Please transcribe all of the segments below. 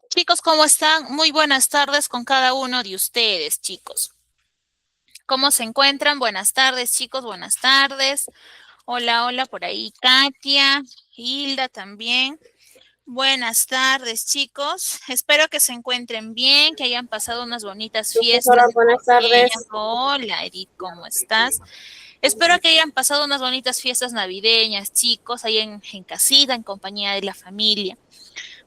Chicos, ¿cómo están? Muy buenas tardes con cada uno de ustedes, chicos. ¿Cómo se encuentran? Buenas tardes, chicos, buenas tardes. Hola, hola, por ahí Katia, Hilda también. Buenas tardes, chicos. Espero que se encuentren bien, que hayan pasado unas bonitas fiestas Profesora, buenas tardes. navideñas. Hola, Edith, ¿cómo estás? Espero que hayan pasado unas bonitas fiestas navideñas, chicos, ahí en casita, en compañía de la familia.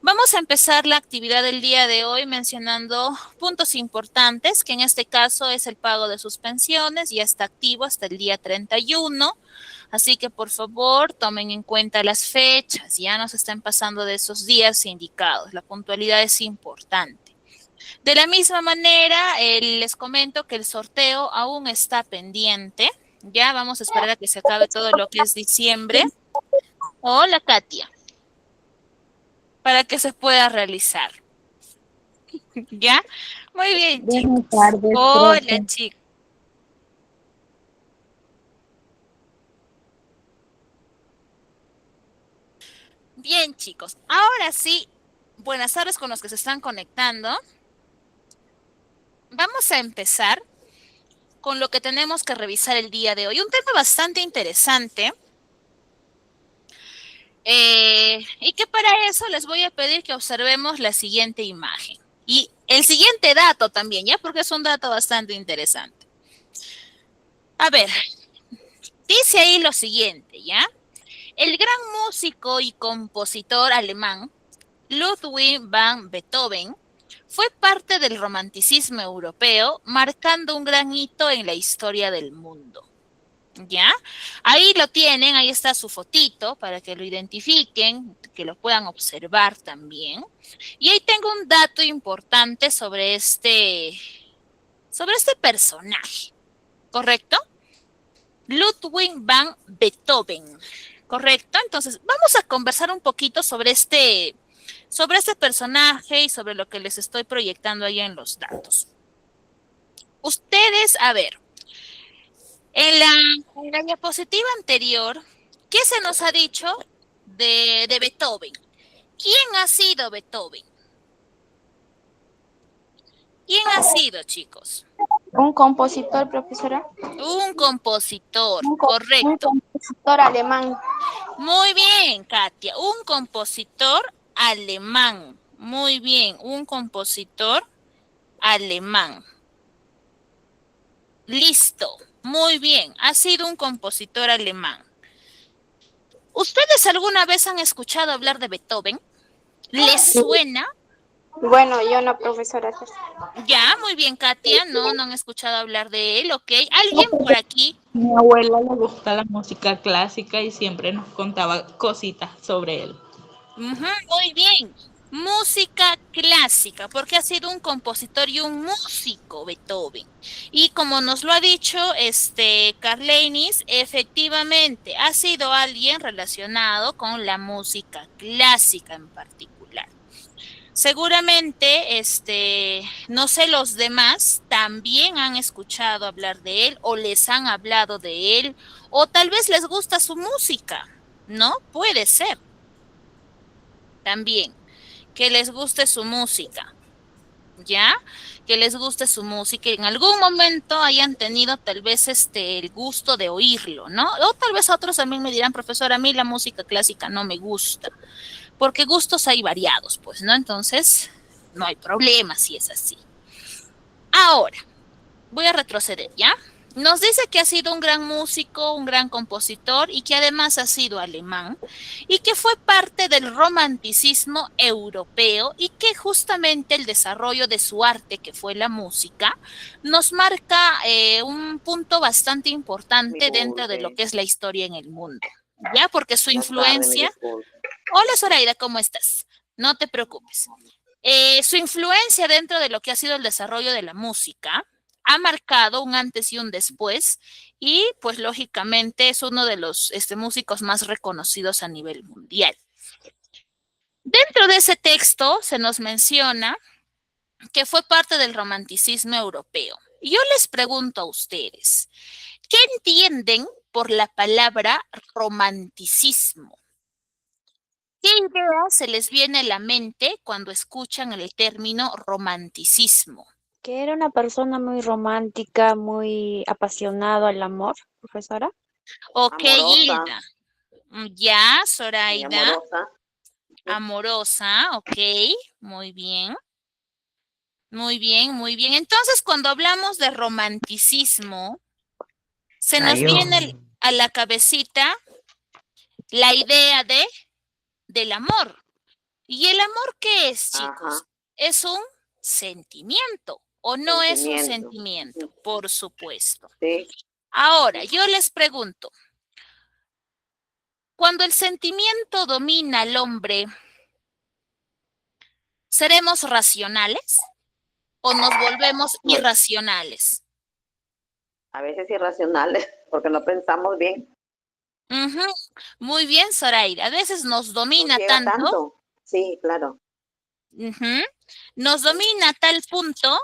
Vamos a empezar la actividad del día de hoy mencionando puntos importantes, que en este caso es el pago de suspensiones, ya está activo hasta el día 31, así que por favor tomen en cuenta las fechas, ya nos están pasando de esos días indicados, la puntualidad es importante. De la misma manera, les comento que el sorteo aún está pendiente, ya vamos a esperar a que se acabe todo lo que es diciembre. Hola, Katia, para que se pueda realizar. ¿Ya? Muy bien, Buenas chicos. tardes, Hola, profe. chicos. Bien, chicos. Ahora sí, buenas tardes con los que se están conectando. Vamos a empezar con lo que tenemos que revisar el día de hoy. Un tema bastante interesante. Y que para eso les voy a pedir que observemos la siguiente imagen. Y el siguiente dato también, ¿ya? Porque es un dato bastante interesante. A ver, dice ahí lo siguiente, ¿ya? El gran músico y compositor alemán Ludwig van Beethoven fue parte del romanticismo europeo, marcando un gran hito en la historia del mundo. ¿Ya? Ahí lo tienen, ahí está su fotito para que lo identifiquen, que lo puedan observar también. Y ahí tengo un dato importante sobre este personaje, ¿correcto? Ludwig van Beethoven, ¿correcto? Entonces, vamos a conversar un poquito sobre este personaje y sobre lo que les estoy proyectando ahí en los datos. Ustedes, a ver, en la diapositiva anterior, ¿qué se nos ha dicho de Beethoven? ¿Quién ha sido Beethoven? ¿Quién ha sido, chicos? Un compositor, profesora. Un compositor, Un correcto. compositor alemán. Muy bien, Katia. Un compositor alemán. Muy bien, un compositor alemán. Listo. Muy bien, ha sido un compositor alemán. ¿Ustedes alguna vez han escuchado hablar de Beethoven? ¿Les suena? Bueno, yo no, profesora. Ya, muy bien, Katia. No, no han escuchado hablar de él, ok. ¿Alguien por aquí? Mi abuela le gusta la música clásica y siempre nos contaba cositas sobre él. Ujú, muy bien. Música clásica, porque ha sido un compositor y un músico, Beethoven. Y como nos lo ha dicho Carlenis, efectivamente ha sido alguien relacionado con la música clásica en particular. Seguramente, no sé, los demás también han escuchado hablar de él o les han hablado de él o tal vez les gusta su música, ¿no? Puede ser también que les guste su música, ¿ya? Que les guste su música y en algún momento hayan tenido tal vez el gusto de oírlo, ¿no? O tal vez otros también me dirán, profesor, a mí la música clásica no me gusta, porque gustos hay variados, pues, ¿no? Entonces, no hay problema si es así. Ahora, voy a retroceder, ¿ya? Nos dice que ha sido un gran músico, un gran compositor y que además ha sido alemán y que fue parte del romanticismo europeo y que justamente el desarrollo de su arte, que fue la música, nos marca un punto bastante importante dentro de lo que es la historia en el mundo, ¿ya? Porque su influencia... Hola Zoraida, ¿cómo estás? No te preocupes. Su influencia dentro de lo que ha sido el desarrollo de la música ha marcado un antes y un después y pues lógicamente es uno de los músicos más reconocidos a nivel mundial. Dentro de ese texto se nos menciona que fue parte del romanticismo europeo. Y yo les pregunto a ustedes, ¿qué entienden por la palabra romanticismo? ¿Qué idea se les viene a la mente cuando escuchan el término romanticismo? Que era una persona muy romántica, muy apasionado al amor, profesora. Ok, Amorosa, Hilda. Ya, muy Zoraida. amorosa. Amorosa, ok. Muy bien. Muy bien, muy bien. Entonces, cuando hablamos de romanticismo, se nos viene a la cabecita la idea del amor. ¿Y el amor qué es, chicos? Ajá, ¿Es un sentimiento o no es un sentimiento. sentimiento? Por supuesto. Sí, Ahora, yo les pregunto, cuando el sentimiento domina al hombre, ¿seremos racionales o nos volvemos pues, irracionales? a veces irracionales, porque no pensamos bien. Ujú. Muy bien, Zoraida. A veces nos Nos domina llega tanto, tanto. Sí, claro. ujú, nos domina a tal punto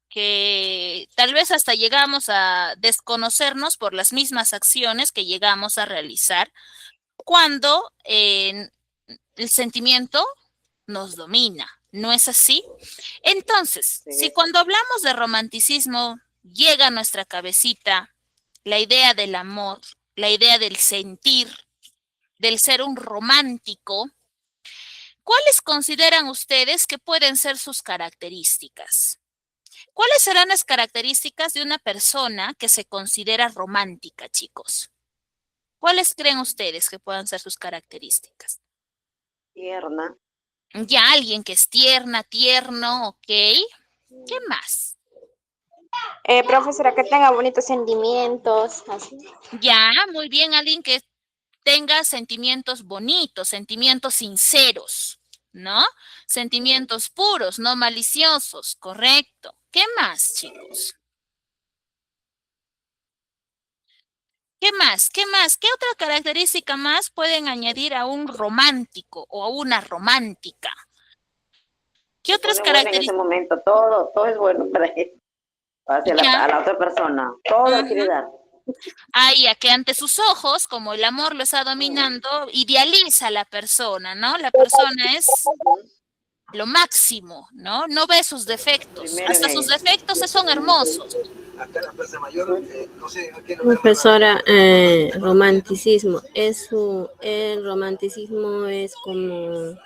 que tal vez hasta llegamos a desconocernos por las mismas acciones que llegamos a realizar cuando el sentimiento nos domina. ¿No es así? Entonces, si Sí, cuando hablamos de romanticismo llega a nuestra cabecita la idea del amor, la idea del sentir, del ser un romántico, ¿cuáles consideran ustedes que pueden ser sus características? ¿Cuáles serán las características de una persona que se considera romántica, chicos? ¿Cuáles creen ustedes que puedan ser sus características? tierna. Ya alguien que es tierna, tierno, ¿ok? ¿Qué Mm, más? Profesora, que tenga bonitos sentimientos, así. Ya, muy bien, alguien que tenga sentimientos bonitos, sentimientos sinceros, ¿no? Sentimientos puros, no maliciosos, correcto. ¿Qué más, chicos? ¿Qué más? ¿Qué más? ¿Qué otra característica más pueden añadir a un romántico o a una romántica? ¿Qué Se otras pone buena en ese características? momento. Todo es bueno para él, hacia Ya. a la otra persona. Todo lo quiere Ujú. dar. Ah, ya que ante sus ojos, como el amor lo está dominando, idealiza a la persona, ¿no? La persona es Ujú. lo máximo, ¿no? No ve sus defectos. Primero en Hasta sus ella. defectos son hermosos. Acá en la Plaza Mayor, Ujú. no sé, aquí en Profesora, romanticismo. El romanticismo es como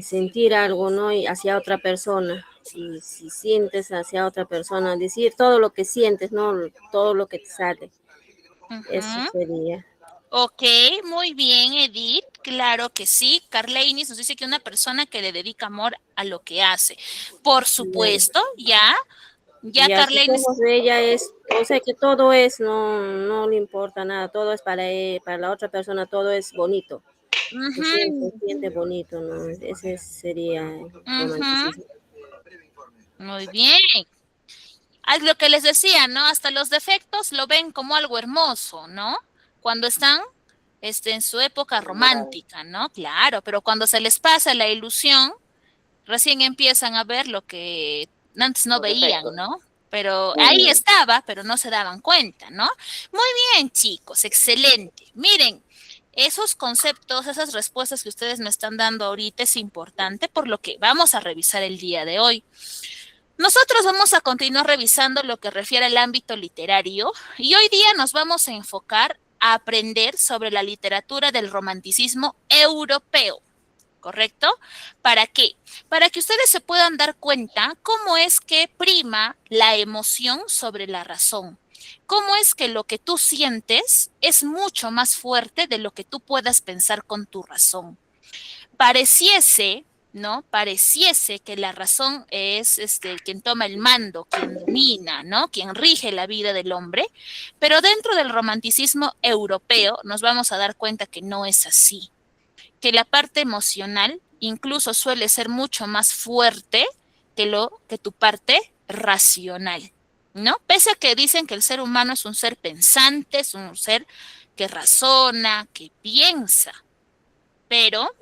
sentir algo, ¿no? Y hacia otra persona. Si sientes hacia otra persona, decir todo lo que sientes, ¿no? Todo lo que te sale. Eso Ujú. sería. Ok, muy bien, Edith. Claro que sí. Carleinis nos dice que una persona que le dedica amor a lo que hace. Por Claro. supuesto, ya, ya Y a sus Carleinis. ojos de ella es, o sea que todo es, no le importa nada, todo es para la otra persona, todo es bonito. Ujú, Se siente bonito, ¿no? Ese sería el ujú. romanticismo. Muy bien. Ah, lo que les decía, ¿no? Hasta los defectos lo ven como algo hermoso, ¿no? Cuando están en su época Enamorado. romántica, ¿no? Claro, pero cuando se les pasa la ilusión, recién empiezan a ver lo que antes no Los veían, defectos. ¿no? Pero ahí Mm. estaba, pero no se daban cuenta, ¿no? Muy bien, chicos, excelente. Miren, esos conceptos, esas respuestas que ustedes me están dando ahorita es importante por lo que vamos a revisar el día de hoy. Nosotros vamos a continuar revisando lo que refiere al ámbito literario y hoy día nos vamos a enfocar a aprender sobre la literatura del romanticismo europeo. ¿Correcto? ¿Para qué? Para que ustedes se puedan dar cuenta cómo es que prima la emoción sobre la razón. Cómo es que lo que tú sientes es mucho más fuerte de lo que tú puedas pensar con tu razón. Pareciese, ¿no? Pareciese que la razón es quien toma el mando, quien domina, ¿no? Quien rige la vida del hombre, pero dentro del romanticismo europeo nos vamos a dar cuenta que no es así, que la parte emocional incluso suele ser mucho más fuerte que tu parte racional, ¿no? Pese a que dicen que el ser humano es un ser pensante, es un ser que razona, que piensa, pero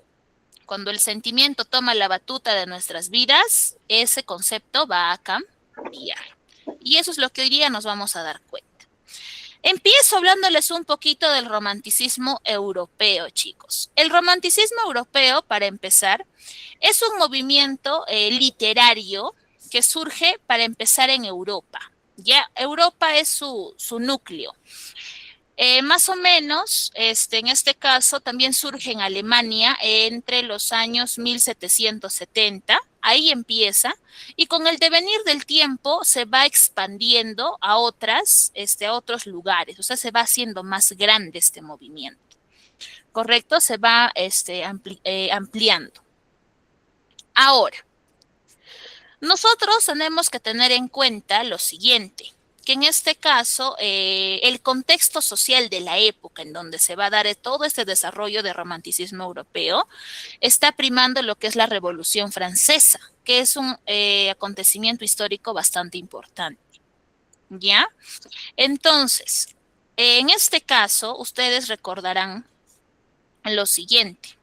cuando el sentimiento toma la batuta de nuestras vidas, ese concepto va a cambiar. Y eso es lo que hoy día nos vamos a dar cuenta. Empiezo hablándoles un poquito del romanticismo europeo, chicos. El romanticismo europeo, para empezar, es un movimiento literario que surge para empezar en Europa. Ya, Europa es su núcleo. Más o menos, en este caso, también surge en Alemania entre los años 1770, ahí empieza, y con el devenir del tiempo se va expandiendo a a otros lugares, o sea, se va haciendo más grande este movimiento, ¿correcto? Se va ampliando. Ahora, nosotros tenemos que tener en cuenta lo siguiente, que en este caso el contexto social de la época en donde se va a dar todo este desarrollo de romanticismo europeo está primando lo que es la Revolución Francesa, que es un acontecimiento histórico bastante importante. ¿Ya? Entonces, en este caso, ustedes recordarán lo siguiente.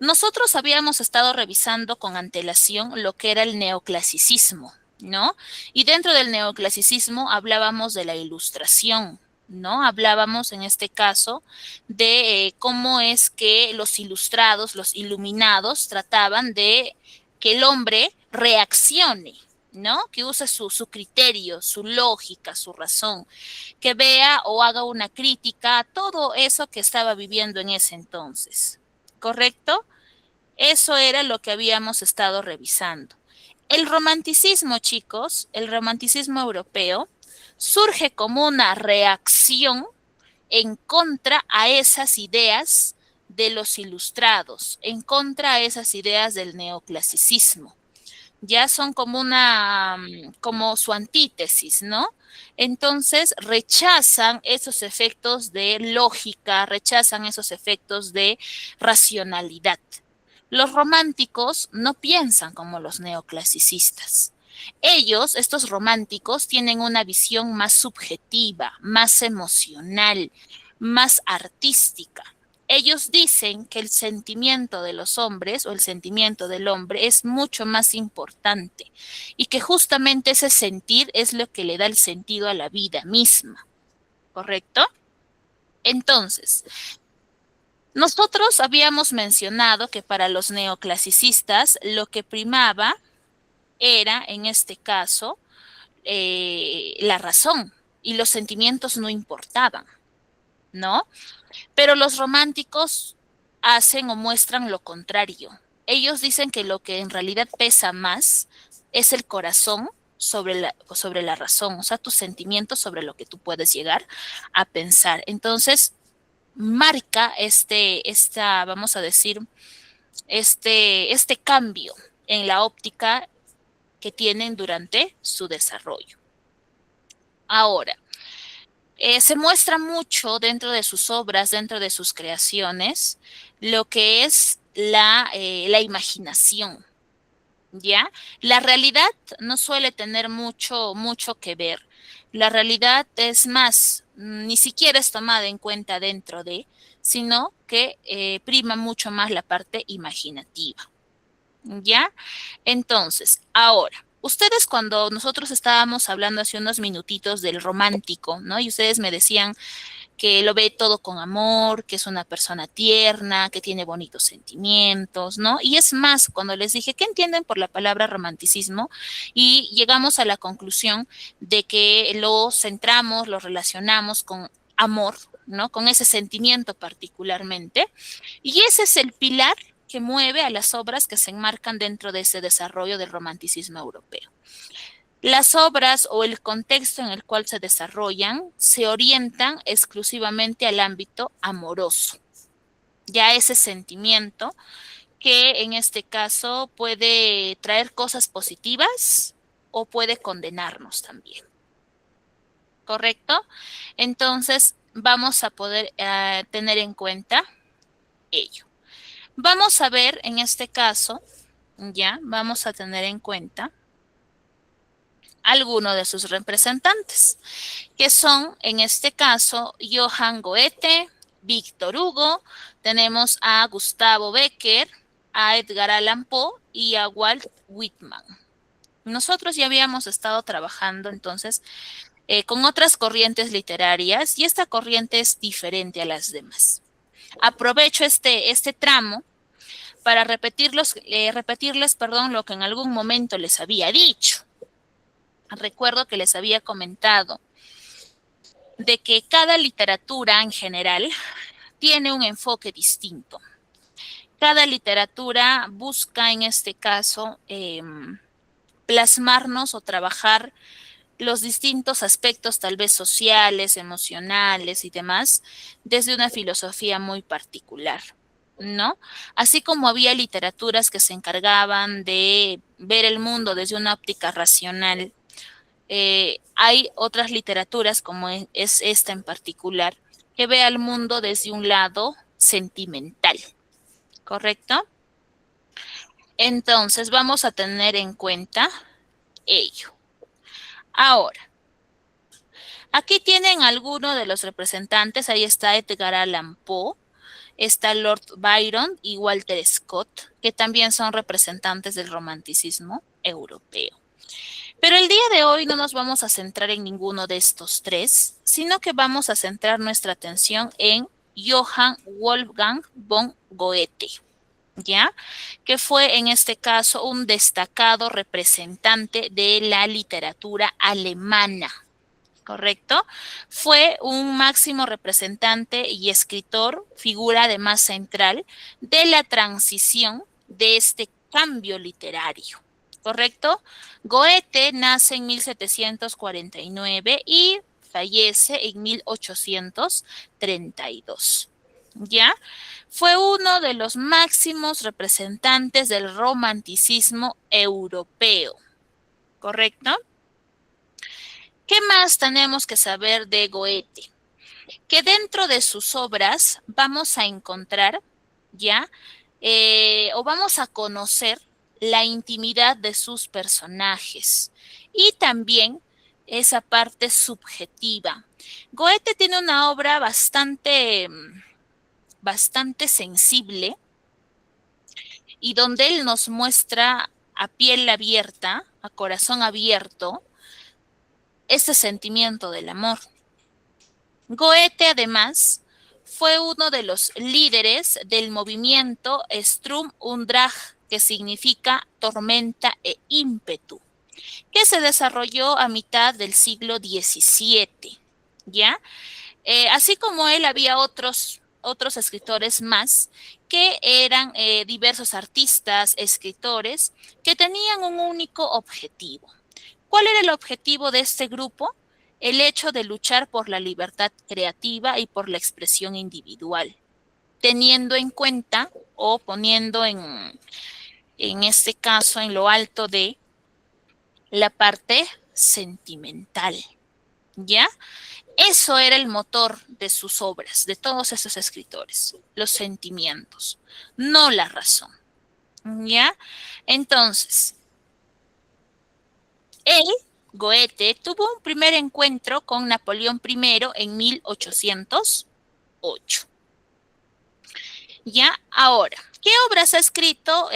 Nosotros habíamos estado revisando con antelación lo que era el neoclasicismo, ¿no? Y dentro del neoclasicismo hablábamos de la ilustración, ¿no? Hablábamos en este caso de cómo es que los ilustrados, los iluminados, trataban de que el hombre reaccione, ¿no? Que use su criterio, su lógica, su razón, que vea o haga una crítica a todo eso que estaba viviendo en ese entonces. ¿Correcto? Eso era lo que habíamos estado revisando. El romanticismo, chicos, el romanticismo europeo, surge como una reacción en contra a esas ideas de los ilustrados, en contra a esas ideas del neoclasicismo. Ya son como su antítesis, ¿no? Entonces rechazan esos efectos de lógica, rechazan esos efectos de racionalidad. Los románticos no piensan como los neoclasicistas. Ellos, estos románticos, tienen una visión más subjetiva, más emocional, más artística. Ellos dicen que el sentimiento de los hombres o el sentimiento del hombre es mucho más importante y que justamente ese sentir es lo que le da el sentido a la vida misma. ¿Correcto? Entonces, nosotros habíamos mencionado que para los neoclasicistas lo que primaba era, en este caso, la razón y los sentimientos no importaban, ¿no? Pero los románticos hacen o muestran lo contrario. Ellos dicen que lo que en realidad pesa más es el corazón sobre la razón, o sea, tus sentimientos sobre lo que tú puedes llegar a pensar. Entonces, marca vamos a decir, este cambio en la óptica que tienen durante su desarrollo. Ahora, se muestra mucho dentro de sus obras, dentro de sus creaciones, lo que es la imaginación, ¿ya? La realidad no suele tener mucho que ver. La realidad es más, ni siquiera es tomada en cuenta dentro de, sino que prima mucho más la parte imaginativa, ¿ya? Entonces, ahora, ustedes cuando nosotros estábamos hablando hace unos minutitos del romántico, ¿no? Y ustedes me decían que lo ve todo con amor, que es una persona tierna, que tiene bonitos sentimientos, ¿no? Y es más, cuando les dije, ¿qué entienden por la palabra romanticismo? Y llegamos a la conclusión de que lo centramos, lo relacionamos con amor, ¿no? Con ese sentimiento particularmente. Y ese es el pilar que mueve a las obras que se enmarcan dentro de ese desarrollo del romanticismo europeo. Las obras o el contexto en el cual se desarrollan se orientan exclusivamente al ámbito amoroso, ya ese sentimiento que en este caso puede traer cosas positivas o puede condenarnos también. ¿Correcto? Entonces vamos a poder tener en cuenta ello. Vamos a ver en este caso, ya vamos a tener en cuenta algunos de sus representantes, que son, en este caso, Johann Goethe, Víctor Hugo, tenemos a Gustavo Becker, a Edgar Allan Poe y a Walt Whitman. Nosotros ya habíamos estado trabajando entonces con otras corrientes literarias y esta corriente es diferente a las demás. Aprovecho este tramo para repetirles, perdón, lo que en algún momento les había dicho. Recuerdo que les había comentado de que cada literatura en general tiene un enfoque distinto. Cada literatura busca, en este caso, plasmarnos o trabajar los distintos aspectos tal vez sociales, emocionales y demás, desde una filosofía muy particular, ¿no? Así como había literaturas que se encargaban de ver el mundo desde una óptica racional, hay otras literaturas, como es esta en particular, que ve al mundo desde un lado sentimental, ¿correcto? Entonces vamos a tener en cuenta ello. Ahora, aquí tienen algunos de los representantes. Ahí está Edgar Allan Poe, está Lord Byron y Walter Scott, que también son representantes del romanticismo europeo. Pero el día de hoy no nos vamos a centrar en ninguno de estos tres, sino que vamos a centrar nuestra atención en Johann Wolfgang von Goethe, ¿ya? Que fue en este caso un destacado representante de la literatura alemana, ¿correcto? Fue un máximo representante y escritor, figura además central de la transición de este cambio literario, ¿correcto? Goethe nace en 1749 y fallece en 1832, ¿ya? Fue uno de los máximos representantes del romanticismo europeo, ¿correcto? ¿Qué más tenemos que saber de Goethe? Que dentro de sus obras vamos a encontrar, ¿ya? O vamos a conocer la intimidad de sus personajes y también esa parte subjetiva. Goethe tiene una obra bastante sensible y donde él nos muestra a piel abierta, a corazón abierto, este sentimiento del amor. Goethe, además, fue uno de los líderes del movimiento Sturm und Drang, que significa tormenta e ímpetu, que se desarrolló a mitad del siglo XVII, ¿ya? Así como él, había otros escritores más que eran diversos artistas, escritores, que tenían un único objetivo. ¿Cuál era el objetivo de este grupo? El hecho de luchar por la libertad creativa y por la expresión individual, teniendo en cuenta o poniendo en este caso en lo alto de la parte sentimental, ¿ya? Eso era el motor de sus obras, de todos esos escritores, los sentimientos, no la razón, ¿ya? Entonces, él, Goethe, tuvo un primer encuentro con Napoleón I en 1808. Ya, ahora, ¿qué obras ha escrito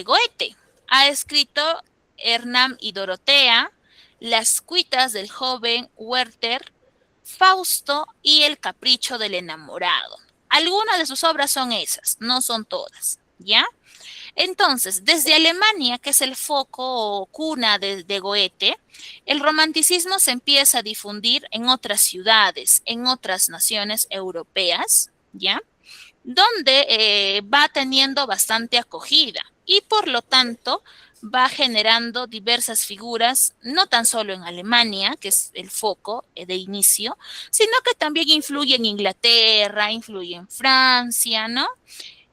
Goethe? Ha escrito Hernán y Dorotea, Las cuitas del joven Werther, Fausto y El capricho del enamorado. Algunas de sus obras son esas, no son todas, ¿ya? Entonces, desde Alemania, que es el foco o cuna de Goethe, el romanticismo se empieza a difundir en otras ciudades, en otras naciones europeas, ¿ya? Donde va teniendo bastante acogida y por lo tanto va generando diversas figuras, no tan solo en Alemania, que es el foco de inicio, sino que también influye en Inglaterra, influye en Francia, ¿no?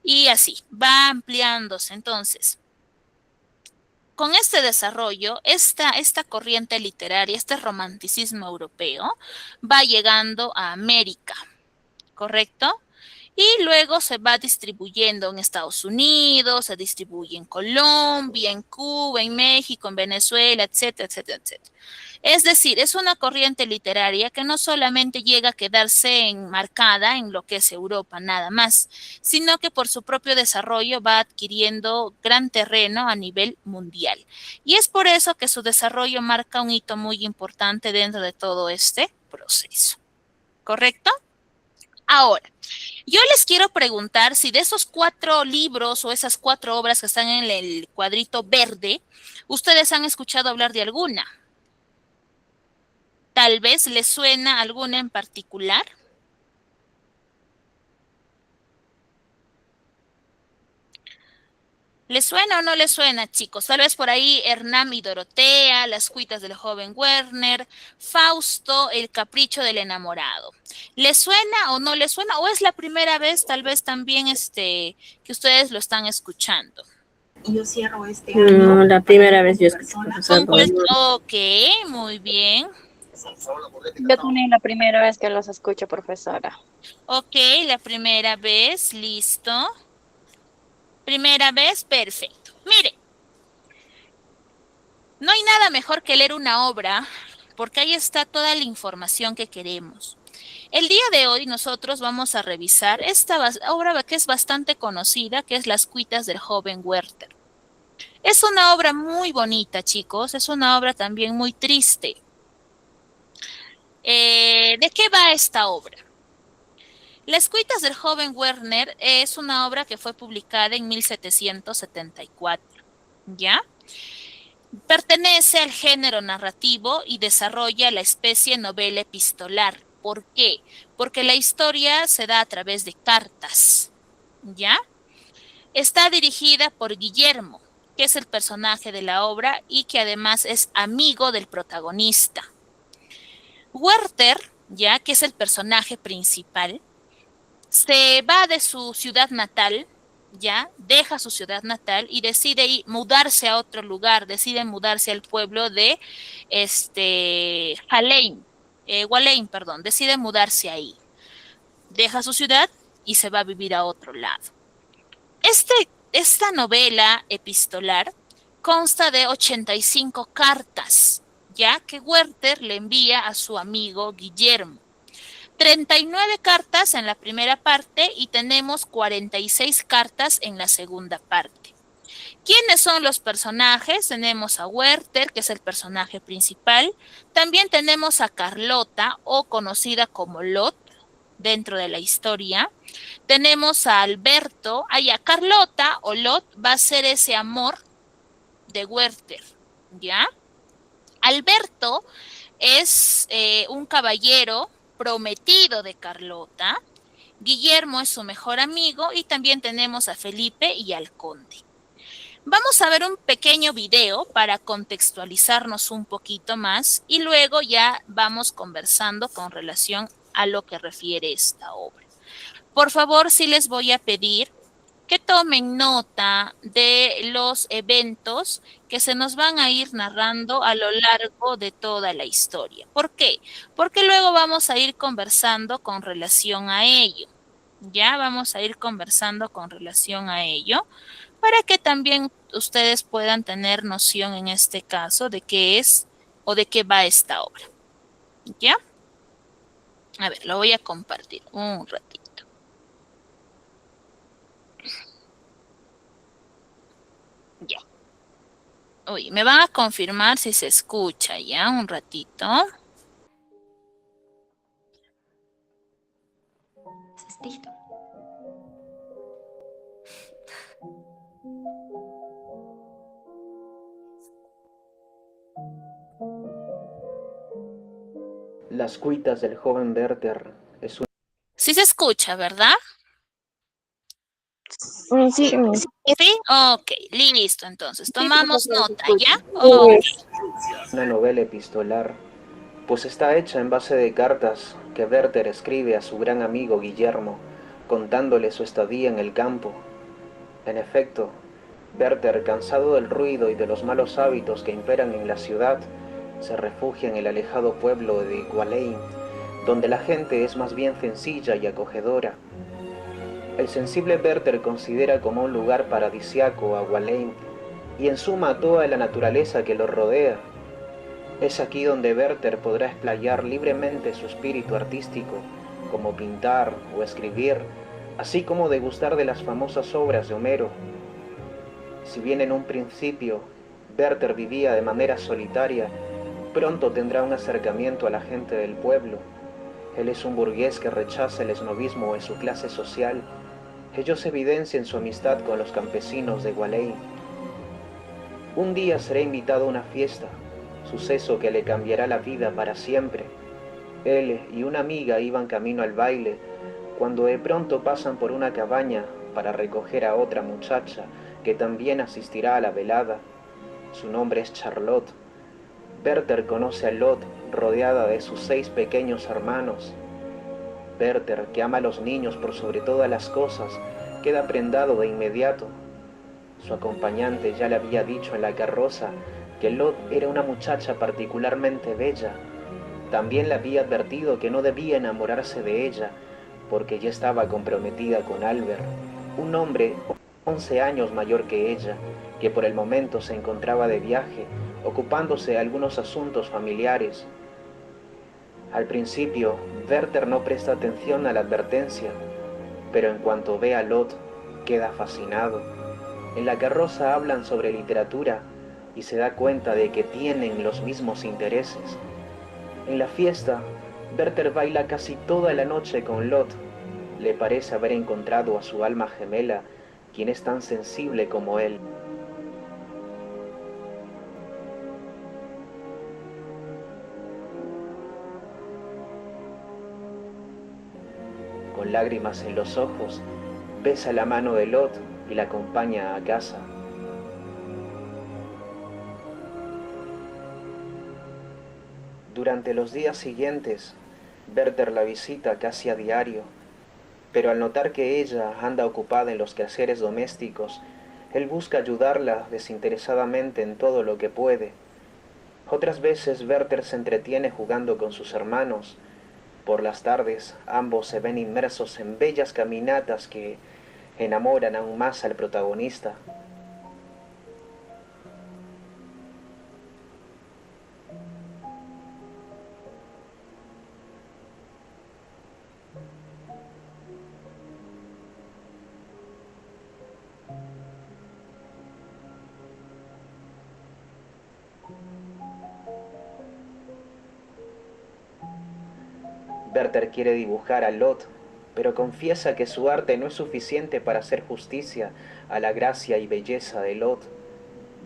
Y así, va ampliándose. Entonces, con este desarrollo, esta corriente literaria, este romanticismo europeo, va llegando a América, ¿correcto? y luego se va distribuyendo en Estados Unidos, se distribuye en Colombia, en Cuba, en México, en Venezuela, etcétera, etcétera, etcétera. Es decir, es una corriente literaria que no solamente llega a quedarse enmarcada en lo que es Europa, nada más, sino que por su propio desarrollo va adquiriendo gran terreno a nivel mundial. Y es por eso que su desarrollo marca un hito muy importante dentro de todo este proceso. ¿Correcto? Ahora, yo les quiero preguntar si de esos 4 libros o esas 4 obras que están en el cuadrito verde, ustedes han escuchado hablar de alguna. Tal vez les suena alguna en particular. ¿Les suena o no les suena, chicos? Tal vez por ahí Hernán y Dorotea, Las cuitas del joven Werner, Fausto, El capricho del enamorado. ¿Les suena o no les suena? ¿O es la primera vez, tal vez también que ustedes lo están escuchando? Yo cierro este No, año. la primera vez yo escucho, profesor. Ok, muy bien. Yo también la primera vez que los escucho, profesora. Ok, la primera vez, listo. Primera vez, perfecto. Mire, no hay nada mejor que leer una obra porque ahí está toda la información que queremos. El día de hoy nosotros vamos a revisar esta obra que es bastante conocida, que es Las cuitas del joven Werther. Es una obra muy bonita, chicos, es una obra también muy triste. ¿De qué va esta obra? Las cuitas del joven Werner es una obra que fue publicada en 1774, ¿ya? Pertenece al género narrativo y desarrolla la especie novela epistolar. ¿Por qué? Porque la historia se da a través de cartas, ¿ya? Está dirigida por Guillermo, que es el personaje de la obra y que además es amigo del protagonista. Werther, ya que es el personaje principal, se va de su ciudad natal, ya, deja su ciudad natal y decide mudarse a otro lugar, decide mudarse al pueblo de Walein, perdón, decide mudarse ahí. Deja su ciudad y se va a vivir a otro lado. Esta novela epistolar consta de 85 cartas, ya que Werther le envía a su amigo Guillermo. 39 cartas en la primera parte y tenemos 46 cartas en la segunda parte. ¿Quiénes son los personajes? Tenemos a Werther, que es el personaje principal. También tenemos a Carlota, o conocida como Lot, dentro de la historia. Tenemos a Alberto. A Carlota o Lot va a ser ese amor de Werther, ¿ya? Alberto es un caballero prometido de Carlota. Guillermo es su mejor amigo y también tenemos a Felipe y al conde. Vamos a ver un pequeño video para contextualizarnos un poquito más y luego ya vamos conversando con relación a lo que refiere esta obra. Por favor, sí les voy a pedir que tomen nota de los eventos que se nos van a ir narrando a lo largo de toda la historia. ¿Por qué? Porque luego vamos a ir conversando con relación a ello. Ya vamos a ir conversando con relación a ello para que también ustedes puedan tener noción en este caso de qué es o de qué va esta obra. ¿Ya? A ver, lo voy a compartir un ratito. Ya. Uy, me van a confirmar si se escucha ya un ratito. Listo. Las cuitas del joven Werther es un... Sí se escucha, ¿verdad? Sí, ¿Sí? Ok, listo. Entonces, tomamos nota, ¿ya? Okay. una novela epistolar, pues está hecha en base de cartas que Werther escribe a su gran amigo Guillermo, contándole su estadía en el campo. En efecto, Werther, cansado del ruido y de los malos hábitos que imperan en la ciudad, se refugia en el alejado pueblo de Walein, donde la gente es más bien sencilla y acogedora. El sensible Werther considera como un lugar paradisiaco a Walheim y en suma toda la naturaleza que lo rodea. Es aquí donde Werther podrá explayar libremente su espíritu artístico, como pintar o escribir, así como degustar de las famosas obras de Homero. Si bien en un principio Werther vivía de manera solitaria, pronto tendrá un acercamiento a la gente del pueblo. Él es un burgués que rechaza el esnovismo de su clase social. Ello se evidencia en su amistad con los campesinos de Walheim. Un día será invitado a una fiesta, suceso que le cambiará la vida para siempre. Él y una amiga iban camino al baile, cuando de pronto pasan por una cabaña para recoger a otra muchacha que también asistirá a la velada. Su nombre es Charlotte. Werther conoce a Lot rodeada de sus 6 pequeños hermanos. Werther, que ama a los niños por sobre todas las cosas, queda prendado de inmediato. Su acompañante ya le había dicho en la carroza que Lot era una muchacha particularmente bella. También le había advertido que no debía enamorarse de ella, porque ya estaba comprometida con Albert, un hombre 11 años mayor que ella, que por el momento se encontraba de viaje, ocupándose de algunos asuntos familiares. Al principio, Werther no presta atención a la advertencia, pero en cuanto ve a Lot, queda fascinado. En la carroza hablan sobre literatura y se da cuenta de que tienen los mismos intereses. En la fiesta, Werther baila casi toda la noche con Lot. Le parece haber encontrado a su alma gemela, quien es tan sensible como él. Con lágrimas en los ojos, besa la mano de Lot y la acompaña a casa. Durante los días siguientes, Werther la visita casi a diario, pero al notar que ella anda ocupada en los quehaceres domésticos, él busca ayudarla desinteresadamente en todo lo que puede. Otras veces Werther se entretiene jugando con sus hermanos. Por las tardes, ambos se ven inmersos en bellas caminatas que enamoran aún más al protagonista. Werther quiere dibujar a Lot, pero confiesa que su arte no es suficiente para hacer justicia a la gracia y belleza de Lot.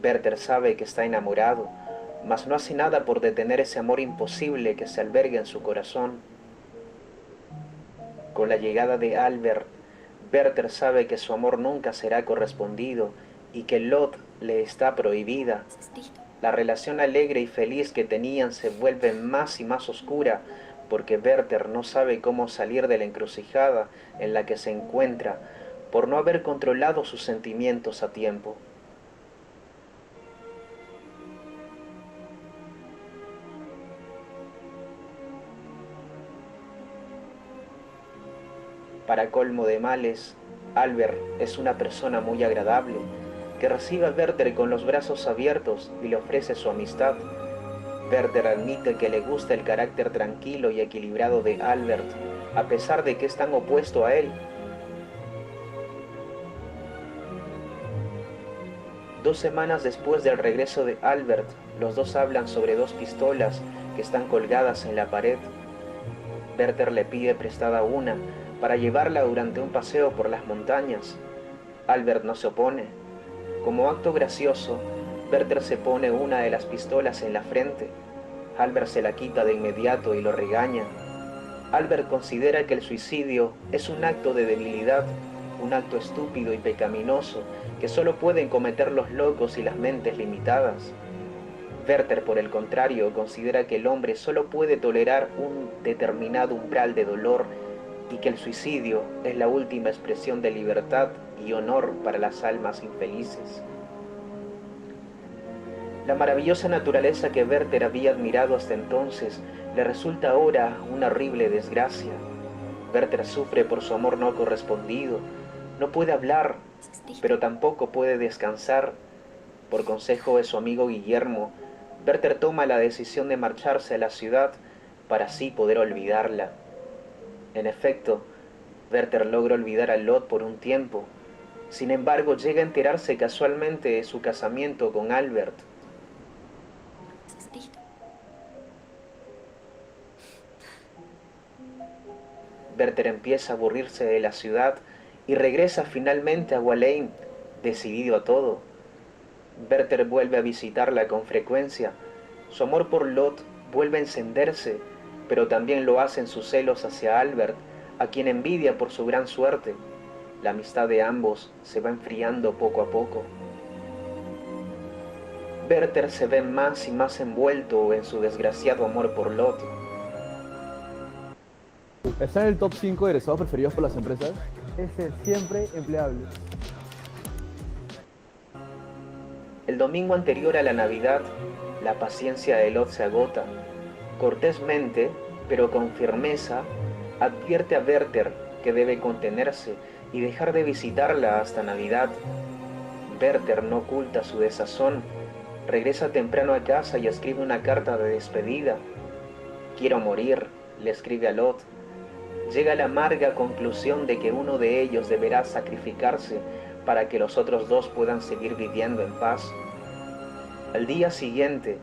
Werther sabe que está enamorado, mas no hace nada por detener ese amor imposible que se alberga en su corazón. Con la llegada de Albert, Werther sabe que su amor nunca será correspondido y que Lot le está prohibida. La relación alegre y feliz que tenían se vuelve más y más oscura, porque Werther no sabe cómo salir de la encrucijada en la que se encuentra por no haber controlado sus sentimientos a tiempo. Para colmo de males, Albert es una persona muy agradable, que recibe a Werther con los brazos abiertos y le ofrece su amistad. Werther admite que le gusta el carácter tranquilo y equilibrado de Albert, a pesar de que es tan opuesto a él. 2 semanas después del regreso de Albert, los dos hablan sobre 2 pistolas que están colgadas en la pared. Werther le pide prestada una para llevarla durante un paseo por las montañas. Albert no se opone. Como acto gracioso, Werther se pone una de las pistolas en la frente. Albert se la quita de inmediato y lo regaña. Albert considera que el suicidio es un acto de debilidad, un acto estúpido y pecaminoso que solo pueden cometer los locos y las mentes limitadas. Werther, por el contrario, considera que el hombre solo puede tolerar un determinado umbral de dolor y que el suicidio es la última expresión de libertad y honor para las almas infelices. La maravillosa naturaleza que Werther había admirado hasta entonces le resulta ahora una horrible desgracia. Werther sufre por su amor no correspondido No puede hablar, pero tampoco puede descansar. Por consejo de su amigo Guillermo, Werther toma la decisión de marcharse a la ciudad para así poder olvidarla. En efecto, Werther logra olvidar a Lot por un tiempo. Sin embargo, llega a enterarse casualmente de su casamiento con Albert. Werther empieza a aburrirse de la ciudad y regresa finalmente a Walein, decidido a todo. Werther vuelve a visitarla con frecuencia. Su amor por Lot vuelve a encenderse, pero también lo hacen sus celos hacia Albert, a quien envidia por su gran suerte. La amistad de ambos se va enfriando poco a poco. Werther se ve más y más envuelto en su desgraciado amor por Lot. ¿Está en el top 5 de egresados preferidos por las empresas? Ese siempre empleable. El domingo anterior a la Navidad, la paciencia de Lot se agota. Cortésmente, pero con firmeza, advierte a Werther que debe contenerse y dejar de visitarla hasta Navidad. Werther no oculta su desazón, regresa temprano a casa y escribe una carta de despedida. Quiero morir, le escribe a Lot. Llega a la amarga conclusión de que uno de ellos deberá sacrificarse para que los otros dos puedan seguir viviendo en paz. Al día siguiente,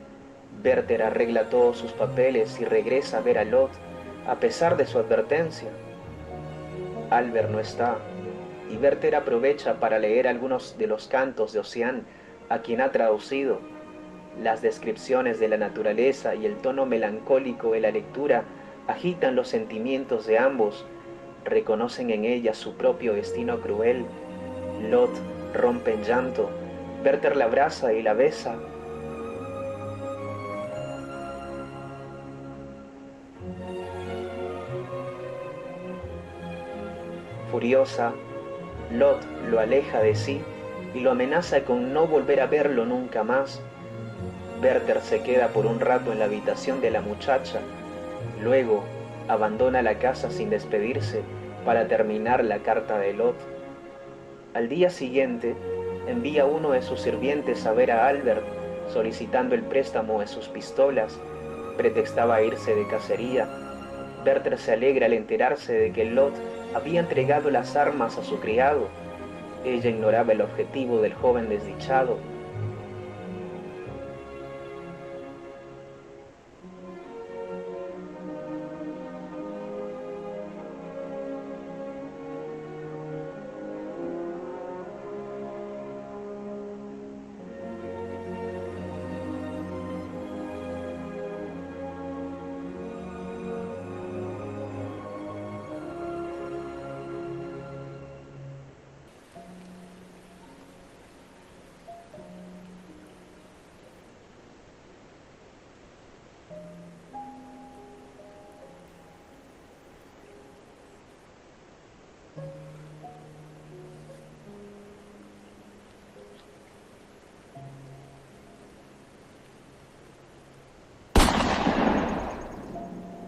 Werther arregla todos sus papeles y regresa a ver a Lot, a pesar de su advertencia. Albert no está, y Werther aprovecha para leer algunos de los cantos de Ossian, a quien ha traducido. Las descripciones de la naturaleza y el tono melancólico de la lectura agitan los sentimientos de ambos, reconocen en ella su propio destino cruel. Lot rompe en llanto, Werther la abraza y la besa. Furiosa, Lot lo aleja de sí y lo amenaza con no volver a verlo nunca más. Werther se queda por un rato en la habitación de la muchacha. Luego, abandona la casa sin despedirse para terminar la carta de Lot. Al día siguiente, envía a uno de sus sirvientes a ver a Albert, solicitando el préstamo de sus pistolas. Pretextaba irse de cacería. Werther se alegra al enterarse de que Lot había entregado las armas a su criado. Ella ignoraba el objetivo del joven desdichado.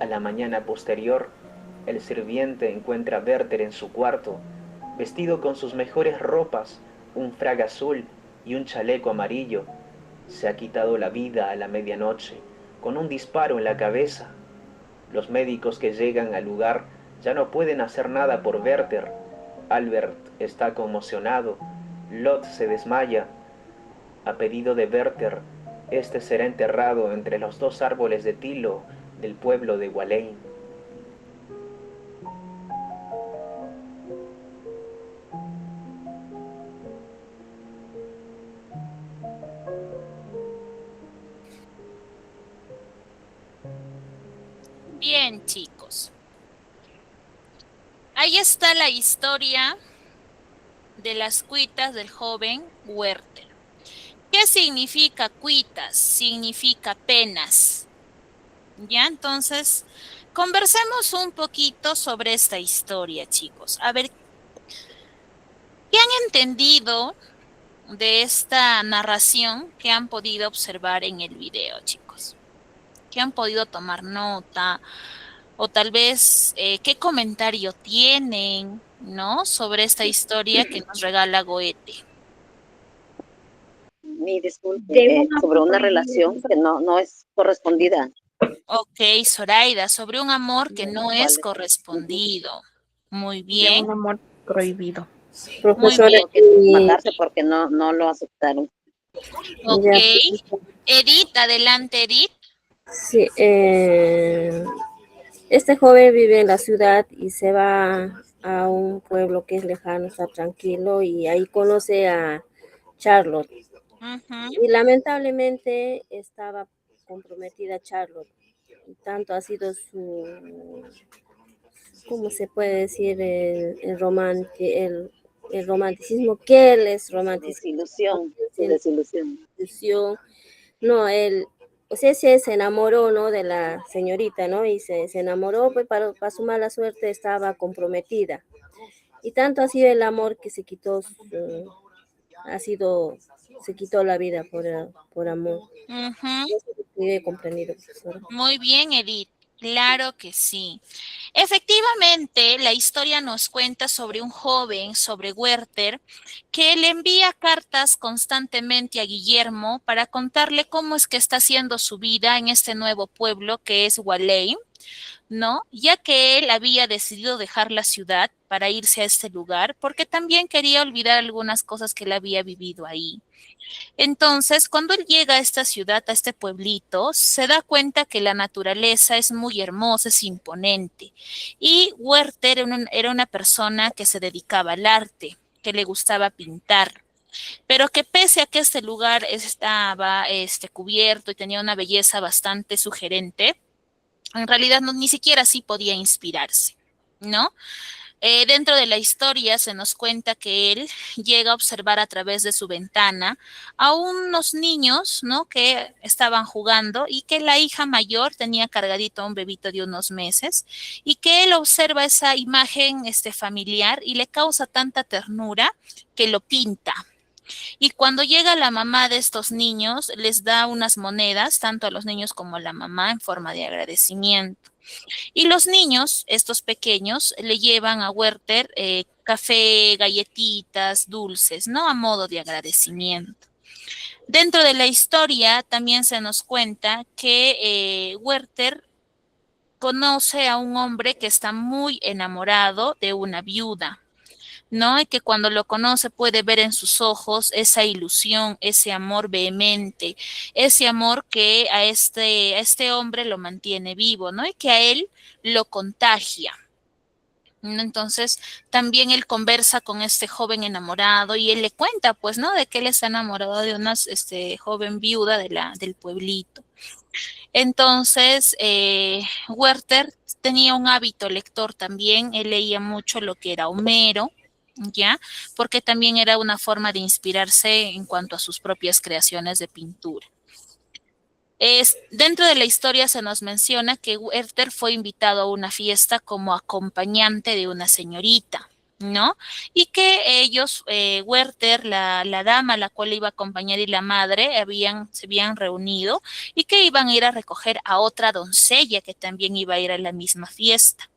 A la mañana posterior, el sirviente encuentra a Werther en su cuarto, vestido con sus mejores ropas, un frac azul y un chaleco amarillo. Se ha quitado la vida a la medianoche, con un disparo en la cabeza. Los médicos que llegan al lugar ya no pueden hacer nada por Werther. Albert está conmocionado. Lot se desmaya. A pedido de Werther, este será enterrado entre los dos árboles de tilo del pueblo de Walein. Bien, chicos. Ahí está la historia de las cuitas del joven Werther. ¿Qué significa cuitas? Significa penas. Ya, entonces, conversemos un poquito sobre esta historia, chicos. A ver, ¿qué han entendido de esta narración que han podido observar en el video, chicos? ¿Qué han podido tomar nota? O tal vez, ¿qué comentario tienen? ¿no? Sobre esta historia que nos regala Goethe. Disculpe, De un amor sobre una prohibido. relación que no es correspondida. Ok, Zoraida, sobre un amor que no ¿Cuál es es? correspondido. Muy De bien, un amor prohibido. muy Profesora, bien. Que matarse porque no lo aceptaron. Ok. ya, Edith, adelante, Edith. sí, este joven vive en la ciudad y se va a un pueblo que es lejano, está tranquilo y ahí conoce a Charlotte. Ujú. Y lamentablemente estaba comprometida Charlotte. Y tanto ha sido ¿cómo se puede decir? El romanticismo, que él es romántico. Desilusión, su desilusión. No, él, o sea, se enamoró, ¿no? De la señorita, ¿no? Y se enamoró, pues para su mala suerte estaba comprometida. Y tanto ha sido el amor que se quitó la vida por amor. Ujú. Eso es lo que he comprendido, profesora. Muy bien, Edith. Claro que sí. Efectivamente, la historia nos cuenta sobre un joven, sobre Werther, que le envía cartas constantemente a Guillermo para contarle cómo es que está haciendo su vida en este nuevo pueblo que es Walheim, ¿no? Ya que él había decidido dejar la ciudad para irse a este lugar, porque también quería olvidar algunas cosas que él había vivido ahí. Entonces, cuando él llega a esta ciudad, a este pueblito, se da cuenta que la naturaleza es muy hermosa, es imponente. Y Werther era una persona que se dedicaba al arte, que le gustaba pintar, pero que pese a que este lugar estaba cubierto y tenía una belleza bastante sugerente, en realidad ni siquiera así podía inspirarse, ¿no? Dentro de la historia se nos cuenta que él llega a observar a través de su ventana a unos niños, ¿no? Que estaban jugando y que la hija mayor tenía cargadito a un bebito de unos meses y que él observa esa imagen familiar y le causa tanta ternura que lo pinta. Y cuando llega la mamá de estos niños, les da unas monedas, tanto a los niños como a la mamá, en forma de agradecimiento. Y los niños, estos pequeños, le llevan a Werther café, galletitas, dulces, ¿no? A modo de agradecimiento. Dentro de la historia también se nos cuenta que Werther conoce a un hombre que está muy enamorado de una viuda, ¿no? Y que cuando lo conoce puede ver en sus ojos esa ilusión, ese amor vehemente, ese amor que a este hombre lo mantiene vivo, ¿no? Y que a él lo contagia. ¿No? Entonces, también él conversa con este joven enamorado y él le cuenta, pues, ¿no? De que él está enamorado de una joven viuda del pueblito. Entonces, Werther tenía un hábito lector también, él leía mucho lo que era Homero, ¿ya? Porque también era una forma de inspirarse en cuanto a sus propias creaciones de pintura. Dentro de la historia se nos menciona que Werther fue invitado a una fiesta como acompañante de una señorita, ¿no? Y que ellos, Werther, la dama a la cual iba a acompañar y la madre, se habían reunido y que iban a ir a recoger a otra doncella que también iba a ir a la misma fiesta.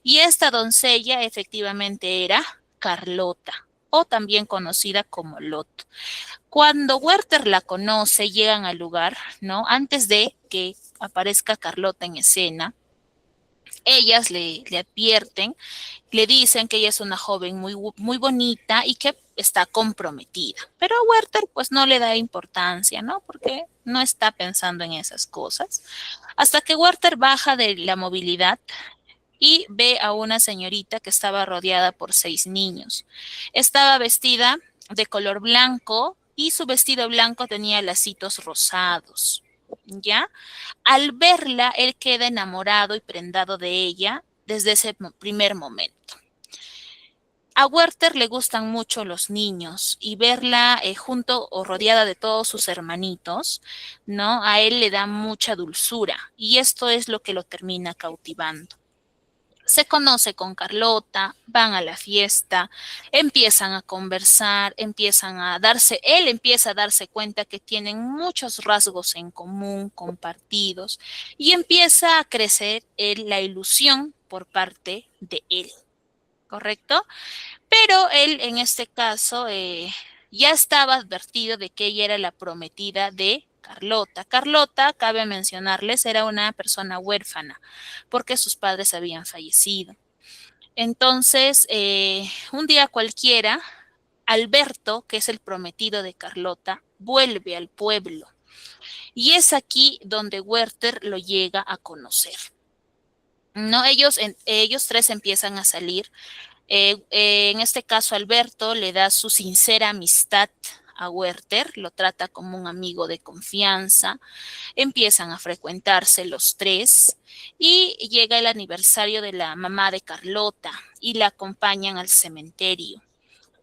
Y esta doncella efectivamente era Carlota, o también conocida como Lot. Cuando Werther la conoce, llegan al lugar, ¿no? Antes de que aparezca Carlota en escena, ellas le advierten, le dicen que ella es una joven muy bonita y que está comprometida. Pero a Werther pues no le da importancia, ¿no? Porque no está pensando en esas cosas. Hasta que Werther baja de la movilidad y ve a una señorita que estaba rodeada por 6 niños. Estaba vestida de color blanco y su vestido blanco tenía lacitos rosados, ¿ya? Al verla, él queda enamorado y prendado de ella desde ese primer momento. A Werther le gustan mucho los niños y verla junto o rodeada de todos sus hermanitos, ¿no? A él le da mucha dulzura y esto es lo que lo termina cautivando. Se conoce con Carlota, van a la fiesta, empiezan a conversar, él empieza a darse cuenta que tienen muchos rasgos en común, compartidos, y empieza a crecer la ilusión por parte de él. ¿correcto? Pero él en este caso ya estaba advertido de que ella era la prometida de Carlota. Carlota, cabe mencionarles, era una persona huérfana porque sus padres habían fallecido. Entonces, un día cualquiera, Alberto, que es el prometido de Carlota, vuelve al pueblo. Y es aquí donde Werther lo llega a conocer. No, ellos tres empiezan a salir. En este caso, Alberto le da su sincera amistad a Werther, lo trata como un amigo de confianza, empiezan a frecuentarse los tres y llega el aniversario de la mamá de Carlota y la acompañan al cementerio.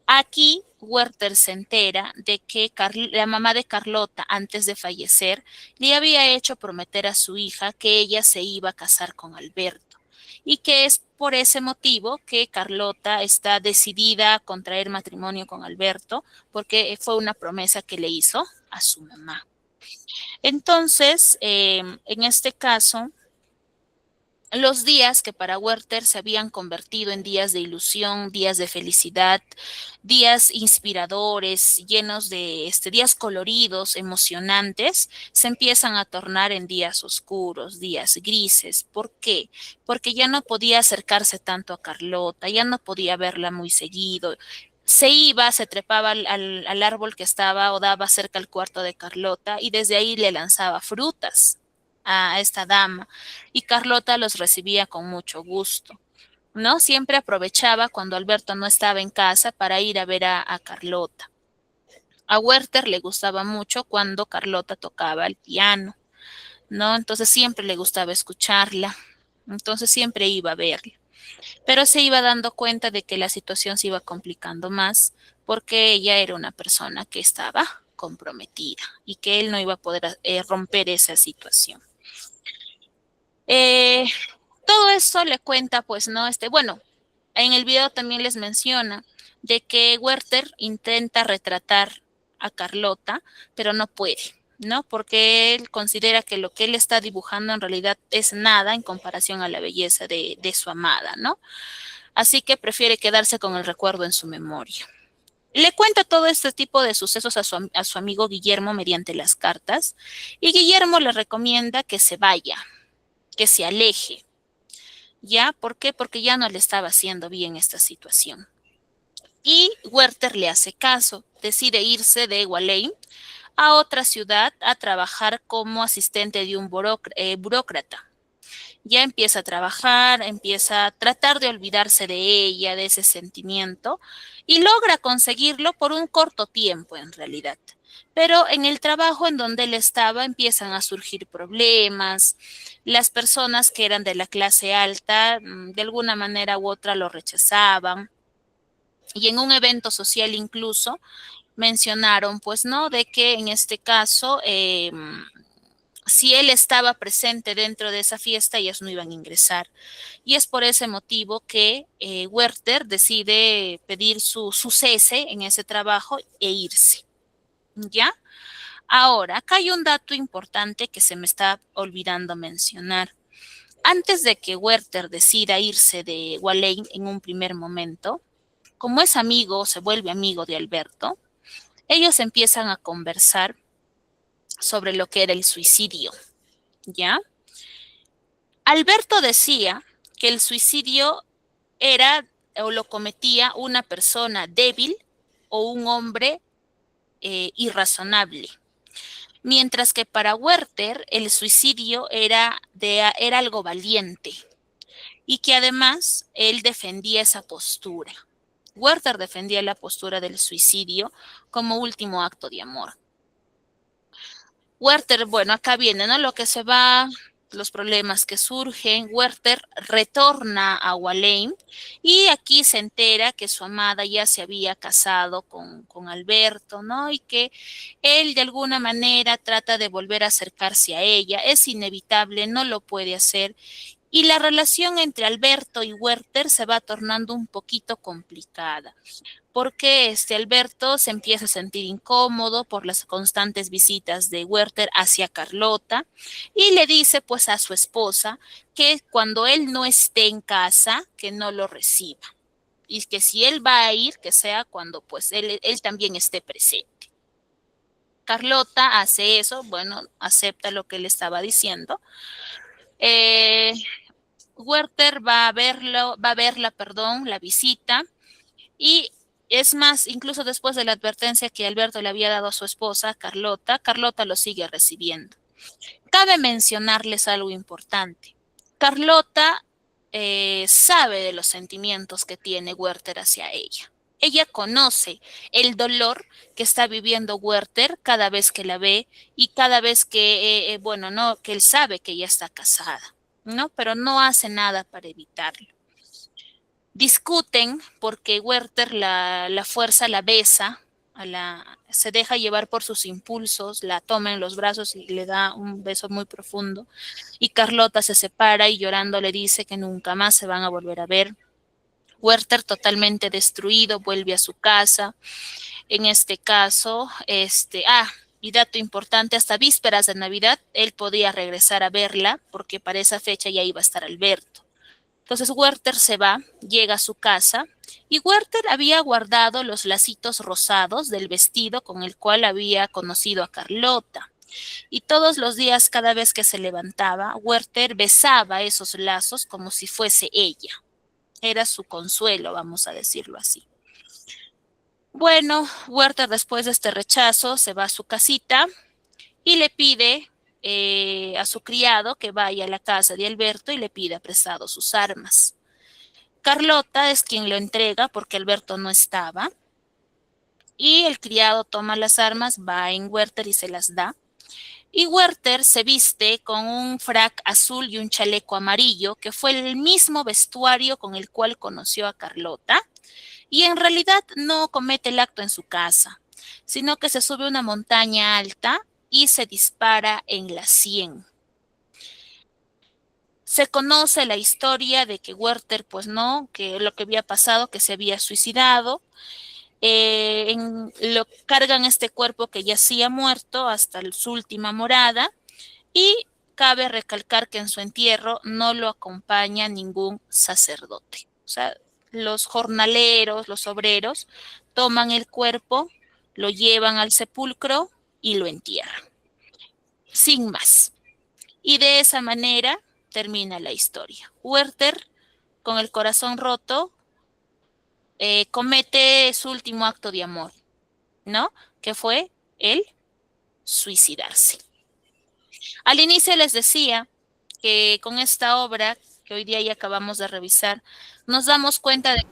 Aquí Werther se entera de que la mamá de Carlota, antes de fallecer, le había hecho prometer a su hija que ella se iba a casar con Alberto y que es por ese motivo que Carlota está decidida a contraer matrimonio con Alberto porque fue una promesa que le hizo a su mamá. Entonces, en este caso, los días que para Werther se habían convertido en días de ilusión, días de felicidad, días inspiradores, llenos de días coloridos, emocionantes, se empiezan a tornar en días oscuros, días grises. ¿Por qué? Porque ya no podía acercarse tanto a Carlota, ya no podía verla muy seguido. Se iba, se trepaba al árbol que estaba o daba cerca al cuarto de Carlota y desde ahí le lanzaba frutas a esta dama y Carlota los recibía con mucho gusto, ¿no? Siempre aprovechaba cuando Alberto no estaba en casa para ir a ver a Carlota. A Werther le gustaba mucho cuando Carlota tocaba el piano, ¿no? Entonces siempre le gustaba escucharla, entonces siempre iba a verla. Pero se iba dando cuenta de que la situación se iba complicando más porque ella era una persona que estaba comprometida y que él no iba a poder romper esa situación. Todo eso le cuenta, pues, ¿no? Bueno, en el video también les menciona de que Werther intenta retratar a Carlota, pero no puede, ¿no? Porque él considera que lo que él está dibujando en realidad es nada en comparación a la belleza de su amada, ¿no? Así que prefiere quedarse con el recuerdo en su memoria. Le cuenta todo este tipo de sucesos a su amigo Guillermo mediante las cartas y Guillermo le recomienda que se vaya, que se aleje. ¿Ya? ¿Por qué? Porque ya no le estaba haciendo bien esta situación. Y Werther le hace caso, decide irse de Wallheim a otra ciudad a trabajar como asistente de un burócrata. Ya empieza a trabajar, empieza a tratar de olvidarse de ella, de ese sentimiento, y logra conseguirlo por un corto tiempo en realidad. Pero en el trabajo en donde él estaba empiezan a surgir problemas. Las personas que eran de la clase alta, de alguna manera u otra lo rechazaban. Y en un evento social incluso mencionaron, pues, ¿no? De que en este caso, si él estaba presente dentro de esa fiesta, ellos no iban a ingresar. Y es por ese motivo que Werther decide pedir su cese en ese trabajo e irse. ¿Ya? Ahora, acá hay un dato importante que se me está olvidando mencionar. Antes de que Werther decida irse de Wallheim en un primer momento, como es amigo, se vuelve amigo de Alberto, ellos empiezan a conversar sobre lo que era el suicidio, ¿ya? Alberto decía que el suicidio era o lo cometía una persona débil o un hombre irrazonable. Mientras que para Werther el suicidio era algo valiente y que además él defendía esa postura. Werther defendía la postura del suicidio como último acto de amor. Werther, bueno, acá viene, ¿no? Lo que se va, los problemas que surgen. Werther retorna a Wallheim y aquí se entera que su amada ya se había casado con Alberto, ¿no? Y que él de alguna manera trata de volver a acercarse a ella. Es inevitable, no lo puede hacer. Y la relación entre Alberto y Werther se va tornando un poquito complicada, porque Alberto se empieza a sentir incómodo por las constantes visitas de Werther hacia Carlota y le dice pues a su esposa que cuando él no esté en casa, que no lo reciba. y que si él va a ir, que sea cuando pues él también esté presente. Carlota hace eso, bueno, acepta lo que él estaba diciendo. Werther va a verla, la visita, y es más, incluso después de la advertencia que Alberto le había dado a su esposa, Carlota lo sigue recibiendo. Cabe mencionarles algo importante. Carlota sabe de los sentimientos que tiene Werther hacia ella. Ella conoce el dolor que está viviendo Werther cada vez que la ve y cada vez que, que él sabe que ella está casada, ¿no? Pero no hace nada para evitarlo. Discuten porque Werther la fuerza, la besa, se deja llevar por sus impulsos, la toma en los brazos y le da un beso muy profundo. Y Carlota se separa y llorando le dice que nunca más se van a volver a ver. Werther, totalmente destruido, vuelve a su casa. En este caso, y dato importante, hasta vísperas de Navidad, él podía regresar a verla porque para esa fecha ya iba a estar Alberto. Entonces Werther se va, llega a su casa y Werther había guardado los lacitos rosados del vestido con el cual había conocido a Carlota. Y todos los días, cada vez que se levantaba, Werther besaba esos lazos como si fuese ella. Era su consuelo, vamos a decirlo así. Bueno, Werther después de este rechazo se va a su casita y le pide a su criado que vaya a la casa de Alberto y le pida prestado sus armas. Carlota es quien lo entrega porque Alberto no estaba y el criado toma las armas, va en Werther y se las da. Y Werther se viste con un frac azul y un chaleco amarillo, que fue el mismo vestuario con el cual conoció a Carlota, y en realidad no comete el acto en su casa, sino que se sube a una montaña alta y se dispara en la sien. Se conoce la historia de que Werther, pues no, que lo que había pasado, que se había suicidado. Lo cargan este cuerpo que yacía muerto hasta su última morada, y cabe recalcar que en su entierro no lo acompaña ningún sacerdote. O sea, los jornaleros, los obreros, toman el cuerpo, lo llevan al sepulcro y lo entierran. Sin más. Y de esa manera termina la historia. Werther, con el corazón roto, comete su último acto de amor, ¿no? Que fue el suicidarse. Al inicio les decía que con esta obra que hoy día ya acabamos de revisar, nos damos cuenta de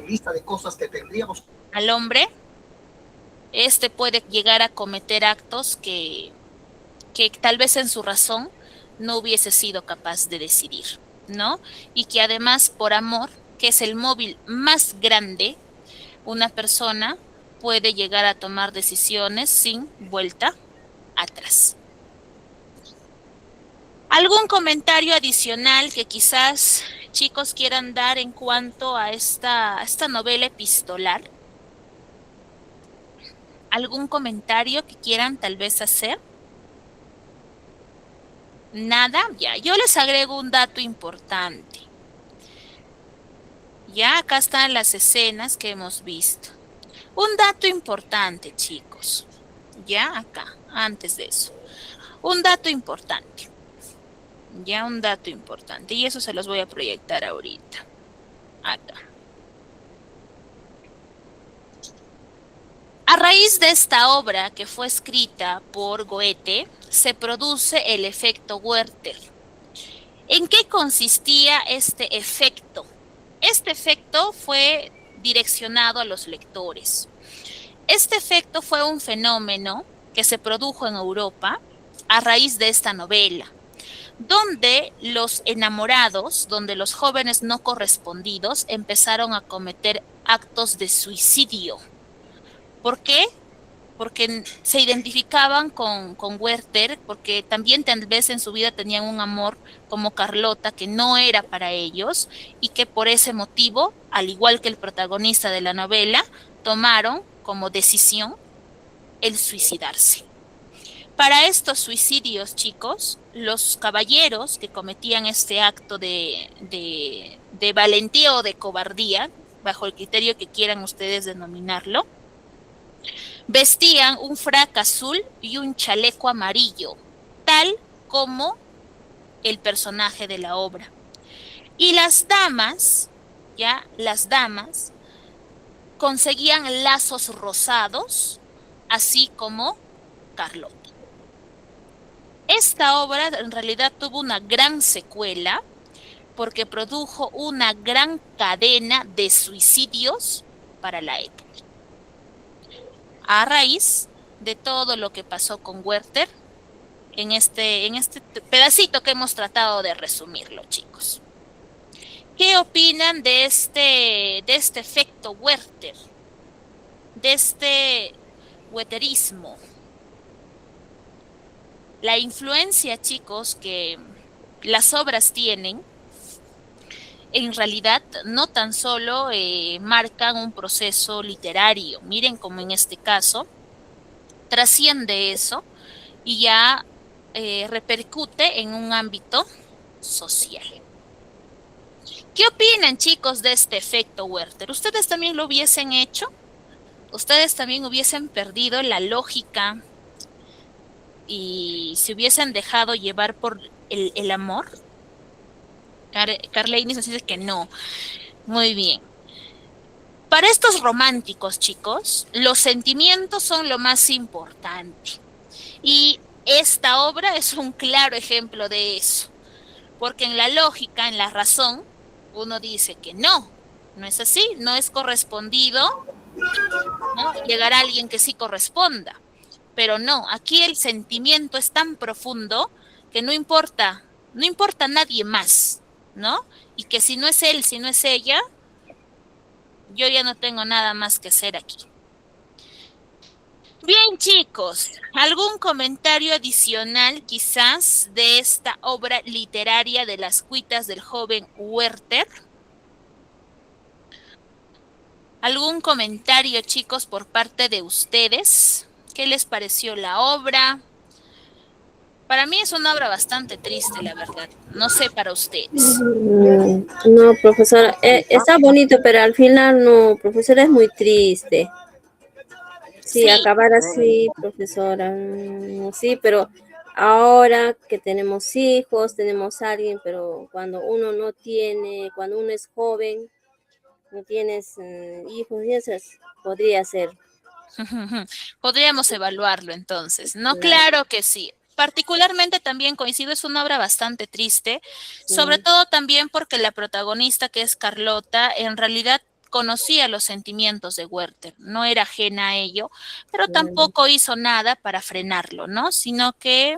lista de cosas que tendríamos. Al hombre, puede llegar a cometer actos que tal vez en su razón no hubiese sido capaz de decidir, ¿no? Y que además por amor, que es el móvil más grande, una persona puede llegar a tomar decisiones sin vuelta atrás. ¿Algún comentario adicional que quizás chicos quieran dar en cuanto a esta novela epistolar? ¿Algún comentario que quieran tal vez hacer? Nada, ya. Yo les agrego un dato importante. Ya acá están las escenas que hemos visto. Un dato importante, chicos. Ya acá, antes de eso. Un dato importante. Ya un dato importante. Y eso se los voy a proyectar ahorita. Acá. A raíz de esta obra que fue escrita por Goethe, se produce el efecto Werther. ¿En qué consistía este efecto? Este efecto fue direccionado a los lectores. Este efecto fue un fenómeno que se produjo en Europa a raíz de esta novela, donde los enamorados, donde los jóvenes no correspondidos empezaron a cometer actos de suicidio. ¿Por qué? Porque se identificaban con Werther, porque también tal vez en su vida tenían un amor como Carlota que no era para ellos y que por ese motivo, al igual que el protagonista de la novela, tomaron como decisión el suicidarse. Para estos suicidios, chicos, los caballeros que cometían este acto de valentía o de cobardía, bajo el criterio que quieran ustedes denominarlo, vestían un frac azul y un chaleco amarillo, tal como el personaje de la obra. Y las damas, conseguían lazos rosados, así como Carlota. Esta obra en realidad tuvo una gran secuela porque produjo una gran cadena de suicidios para la época. A raíz de todo lo que pasó con Werther, en este pedacito que hemos tratado de resumirlo, chicos. ¿Qué opinan de este efecto Werther? De este wertherismo. La influencia, chicos, que las obras tienen, en realidad no tan solo marcan un proceso literario. Miren cómo en este caso trasciende eso y ya repercute en un ámbito social. ¿Qué opinan, chicos, de este efecto Werther? ¿Ustedes también lo hubiesen hecho? ¿Ustedes también hubiesen perdido la lógica y se hubiesen dejado llevar por el amor? Carleinis nos dice que no. Muy bien. Para estos románticos, chicos, los sentimientos son lo más importante. Y esta obra es un claro ejemplo de eso. Porque en la lógica, en la razón, uno dice que no es así, no es correspondido, ¿no? Llegará alguien que sí corresponda. Pero no, aquí el sentimiento es tan profundo que no importa nadie más, ¿no? Y que si no es él, si no es ella, yo ya no tengo nada más que hacer aquí. Bien, chicos, ¿algún comentario adicional quizás de esta obra literaria de las cuitas del joven Werther? ¿Algún comentario, chicos, por parte de ustedes? ¿Qué les pareció la obra? Para mí es una obra bastante triste, la verdad. No sé para ustedes. No, profesora, está bonito, pero al final no, profesora, es muy triste. Sí, acabar así, profesora, sí, pero ahora que tenemos hijos, tenemos a alguien, pero cuando uno no tiene, cuando uno es joven, no tienes hijos, y eso podría ser. Podríamos evaluarlo entonces, ¿no? Claro. Claro que sí. Particularmente también coincido, es una obra bastante triste, Sí. sobre todo también porque la protagonista, que es Carlota, en realidad conocía los sentimientos de Werther, no era ajena a ello, pero tampoco hizo nada para frenarlo, ¿no? Sino que,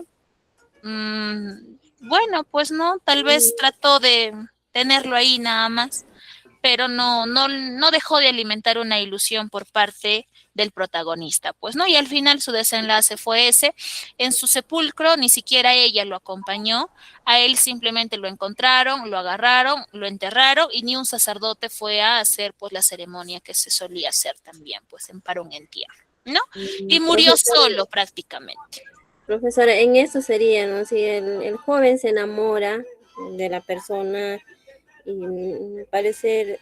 bueno, pues no, tal vez trató de tenerlo ahí nada más, pero no dejó de alimentar una ilusión por parte del protagonista, pues, ¿no? Y al final su desenlace fue ese. En su sepulcro ni siquiera ella lo acompañó, a él simplemente lo encontraron, lo agarraron, lo enterraron y ni un sacerdote fue a hacer, pues, la ceremonia que se solía hacer también, pues, para un entierro, ¿no? Y murió solo prácticamente. Profesora, en eso sería, ¿no? Si el joven se enamora de la persona y parece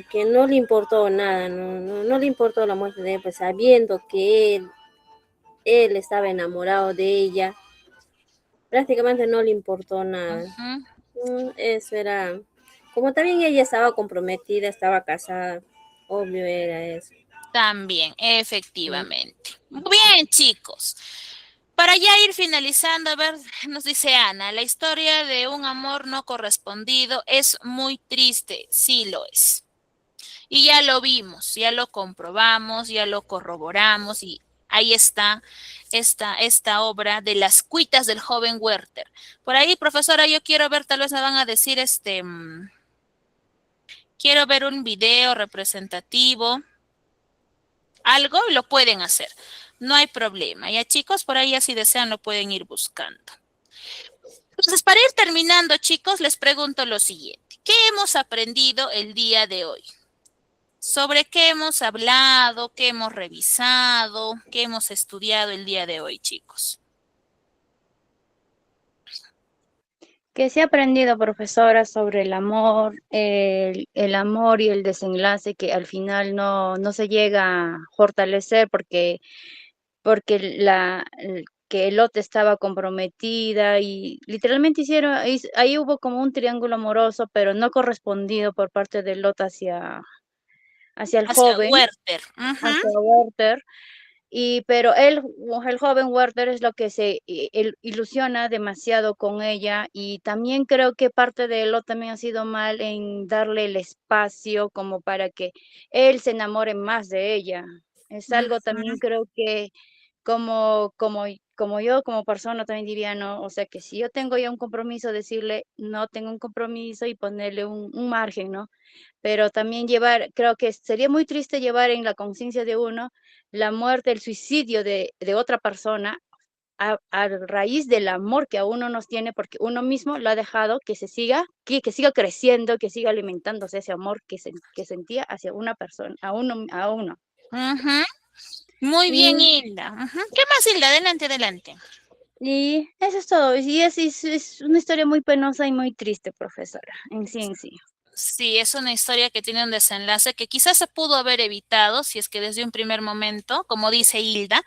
que no le importó nada, no le importó la muerte de él, pues sabiendo que él estaba enamorado de ella, prácticamente no le importó nada. Eso era, como también ella estaba comprometida, estaba casada, obvio era eso. También, efectivamente. Bien, chicos. Para ya ir finalizando, a ver, nos dice Ana, la historia de un amor no correspondido es muy triste, sí lo es. Y ya lo vimos, ya lo comprobamos, ya lo corroboramos y ahí está esta obra de las cuitas del joven Werther. Por ahí, profesora, yo quiero ver, tal vez me van a decir quiero ver un video representativo, algo, lo pueden hacer. No hay problema. Ya, chicos, por ahí, si desean, lo pueden ir buscando. Entonces, para ir terminando, chicos, les pregunto lo siguiente. ¿Qué hemos aprendido el día de hoy? ¿Sobre qué hemos hablado? ¿Qué hemos revisado? ¿Qué hemos estudiado el día de hoy, chicos? Que sí he aprendido, profesora, sobre el amor, el amor y el desenlace que al final no se llega a fortalecer porque que Lot estaba comprometida y literalmente ahí hubo como un triángulo amoroso, pero no correspondido por parte de Lot hacia el Hacia joven, Werther. hacia Werther. Pero el joven Werther es lo que él ilusiona demasiado con ella, y también creo que parte de Lot también ha sido mal en darle el espacio como para que él se enamore más de ella. Es algo también creo que como yo como persona también diría, no, o sea que si yo tengo ya un compromiso, decirle no tengo un compromiso y ponerle un margen, ¿no? Pero también creo que sería muy triste llevar en la conciencia de uno la muerte, el suicidio de otra persona a raíz del amor que a uno nos tiene, porque uno mismo lo ha dejado que que siga creciendo, que siga alimentándose ese amor que sentía hacia una persona, a uno. Muy bien, Y, Hilda. ¿Qué más, Hilda? Adelante, adelante. y eso es todo. Y es una historia muy penosa y muy triste, profesora, en sí. Sí, es una historia que tiene un desenlace que quizás se pudo haber evitado si es que desde un primer momento, como dice Hilda,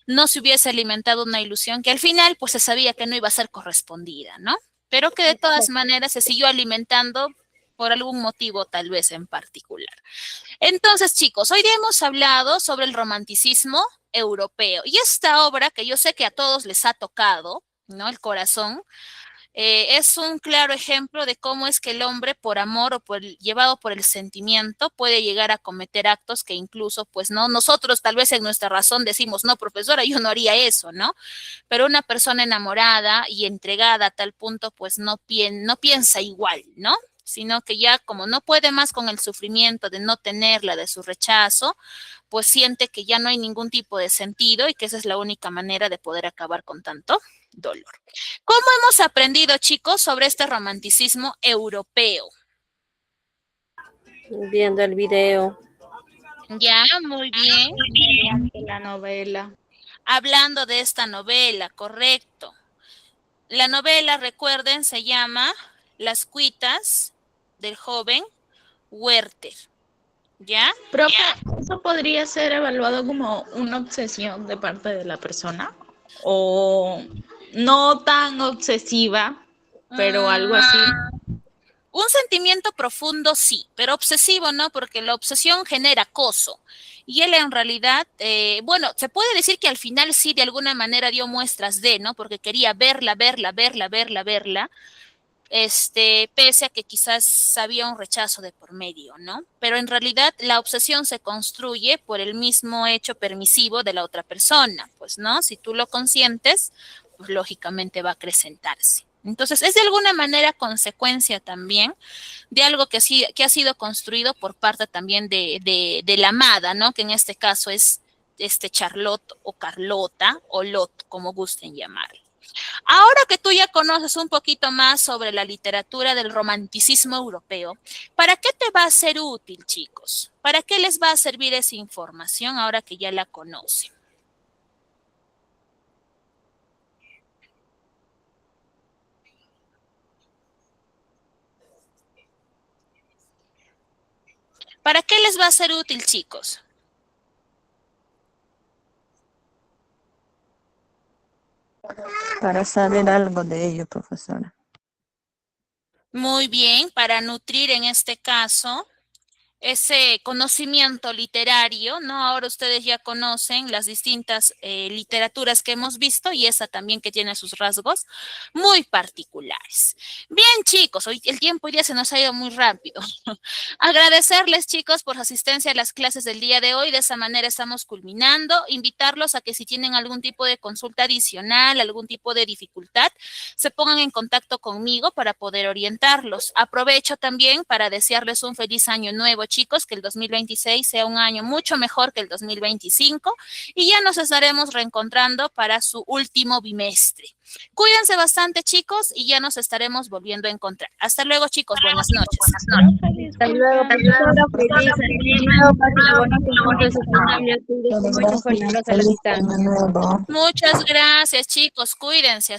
no se hubiese alimentado una ilusión que al final pues se sabía que no iba a ser correspondida, ¿no? Pero que de todas maneras se siguió alimentando por algún motivo tal vez en particular. Entonces, chicos, hoy día hemos hablado sobre el romanticismo europeo y esta obra que yo sé que a todos les ha tocado, ¿no? El corazón. Es un claro ejemplo de cómo es que el hombre, por amor o llevado por el sentimiento, puede llegar a cometer actos que incluso, pues, no, nosotros tal vez en nuestra razón decimos, no, profesora, yo no haría eso, ¿no? Pero una persona enamorada y entregada a tal punto, pues, no piensa igual, ¿no? Sino que ya como no puede más con el sufrimiento de no tenerla, de su rechazo, pues siente que ya no hay ningún tipo de sentido y que esa es la única manera de poder acabar con tanto dolor. ¿Cómo hemos aprendido, chicos, sobre este romanticismo europeo? Viendo el video. Ya, muy bien. Mediante la novela. Hablando de esta novela, correcto. La novela, recuerden, se llama Las cuitas del joven Werther. ¿Ya? Profe, ¿eso podría ser evaluado como una obsesión de parte de la persona? ¿O no tan obsesiva, pero algo así? Un sentimiento profundo sí, pero obsesivo no, porque la obsesión genera acoso. Y él en realidad, bueno, se puede decir que al final sí de alguna manera dio muestras de, ¿no? Porque quería verla, pese a que quizás había un rechazo de por medio, ¿no? Pero en realidad la obsesión se construye por el mismo hecho permisivo de la otra persona, pues, ¿no? Si tú lo consientes, pues lógicamente va a acrecentarse. Entonces, es de alguna manera consecuencia también de algo que ha sido construido por parte también de la amada, ¿no? Que en este caso es Charlotte o Carlota o Lot, como gusten llamarlo. Ahora que tú ya conoces un poquito más sobre la literatura del romanticismo europeo, ¿para qué te va a ser útil, chicos? ¿Para qué les va a servir esa información ahora que ya la conocen? ¿Para qué les va a ser útil, chicos? Para saber algo de ello, profesora. Muy bien, para nutrir en este caso ese conocimiento literario, ¿no? Ahora ustedes ya conocen las distintas literaturas que hemos visto y esa también que tiene sus rasgos muy particulares. Bien, chicos, hoy el tiempo ya se nos ha ido muy rápido. Agradecerles, chicos, por su asistencia a las clases del día de hoy. De esa manera estamos culminando. Invitarlos a que si tienen algún tipo de consulta adicional, algún tipo de dificultad, se pongan en contacto conmigo para poder orientarlos. Aprovecho también para desearles un feliz año nuevo, chicos, que el 2026 sea un año mucho mejor que el 2025 y ya nos estaremos reencontrando para su último bimestre. Cuídense bastante, chicos, y ya nos estaremos volviendo a encontrar. Hasta luego, chicos. Buenas noches. Hasta luego, profesora. Feliz año nuevo. Pase bonito junto a su familia. Cuídense mucho con la distancia. Muchas gracias, chicos. Cuídense.